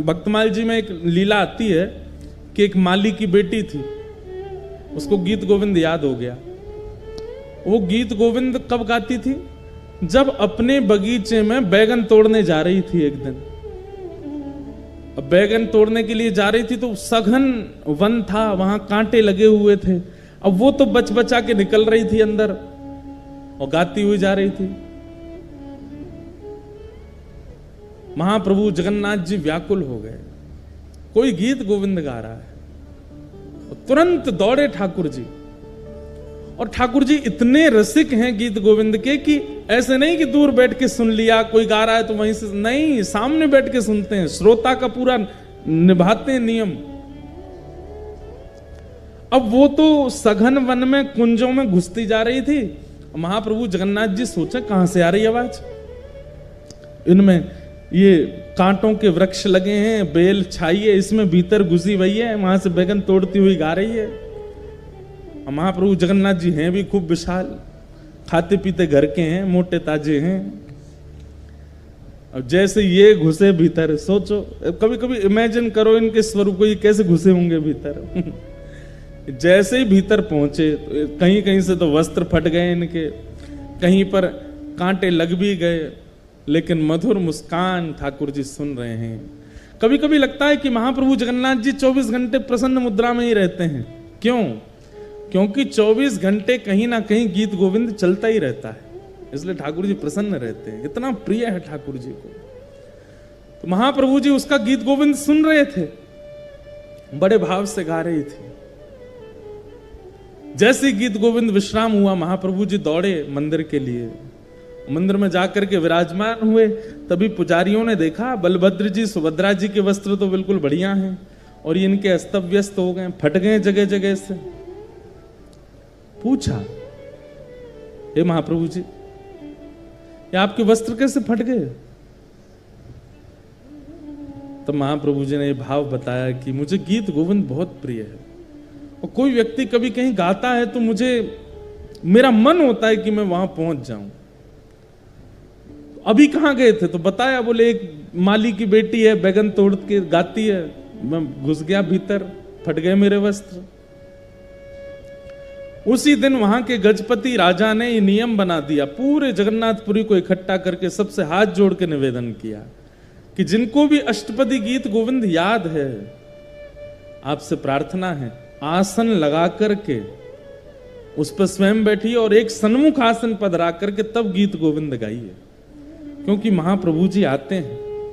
भक्तमाल जी में एक लीला आती है कि एक माली की बेटी थी, उसको गीत गोविंद याद हो गया। वो गीत गोविंद कब गाती थी? जब अपने बगीचे में बैगन तोड़ने जा रही थी एक दिन। अब बैगन तोड़ने के लिए जा रही थी तो सघन वन था, वहां कांटे लगे हुए थे। अब वो तो बच बचा के निकल रही थी अंदर और गाती हुई जा रही थी। महाप्रभु जगन्नाथ जी व्याकुल हो गए, कोई गीत गोविंद गा रहा है। तुरंत दौड़े ठाकुर जी, और ठाकुर जी इतने रसिक हैं गीत गोविंद के कि ऐसे नहीं कि दूर बैठ के सुन लिया, कोई गा रहा है तो वहीं से नहीं, सामने बैठ के सुनते हैं, श्रोता का पूरा निभाते हैं नियम। अब वो तो सघन वन में कुंजों में घुसती जा रही थी। महाप्रभु जगन्नाथ जी सोचे कहां से आ रही आवाज, इनमें ये कांटों के वृक्ष लगे हैं, बेल छाई है, इसमें भीतर घुसी हुई है, वहां से बैगन तोड़ती हुई गा रही है। महाप्रभु जगन्नाथ जी हैं भी खूब विशाल, खाते पीते घर के हैं, मोटे ताजे हैं। अब जैसे ये घुसे भीतर, सोचो कभी कभी इमेजिन करो इनके स्वरूप को, ये कैसे घुसे होंगे भीतर। जैसे ही भीतर पहुंचे तो कहीं कहीं से तो वस्त्र फट गए इनके, कहीं पर कांटे लग भी गए, लेकिन मधुर मुस्कान ठाकुर जी सुन रहे हैं। कभी कभी लगता है कि महाप्रभु जगन्नाथ जी 24 घंटे प्रसन्न मुद्रा में ही रहते हैं। क्यों? क्योंकि 24 घंटे कहीं ना कहीं गीत गोविंद चलता ही रहता है, इसलिए ठाकुर जी प्रसन्न रहते हैं, इतना प्रिय है ठाकुर जी को। तो महाप्रभु जी उसका गीत गोविंद सुन रहे थे, बड़े भाव से गा रही थी। जैसे गीत गोविंद विश्राम हुआ, महाप्रभु जी दौड़े मंदिर के लिए। मंदिर में जाकर के विराजमान हुए, तभी पुजारियों ने देखा बलभद्र जी सुभद्रा जी के वस्त्र तो बिल्कुल बढ़िया हैं और इनके अस्त व्यस्त हो गए, फट गए जगह जगह से। पूछा, हे महाप्रभु जी, ये आपके वस्त्र कैसे फट गए? तब महाप्रभु जी ने भाव बताया कि मुझे गीत गोविंद बहुत प्रिय है, और कोई व्यक्ति कभी कहीं गाता है तो मुझे, मेरा मन होता है कि मैं वहां पहुंच जाऊं। अभी कहां गए थे? तो बताया, बोले एक माली की बेटी है, बैगन तोड़ के गाती है, मैं घुस गया भीतर, फट गए मेरे वस्त्र। उसी दिन वहां के गजपति राजा ने ये नियम बना दिया, पूरे जगन्नाथपुरी को इकट्ठा करके सबसे हाथ जोड़ के निवेदन किया कि जिनको भी अष्टपदी गीत गोविंद याद है, आपसे प्रार्थना है आसन लगा करके उस पर स्वयं बैठिए और एक सन्मुख आसन पधरा करके तब गीत गोविंद गाइए, क्योंकि महाप्रभु जी आते हैं।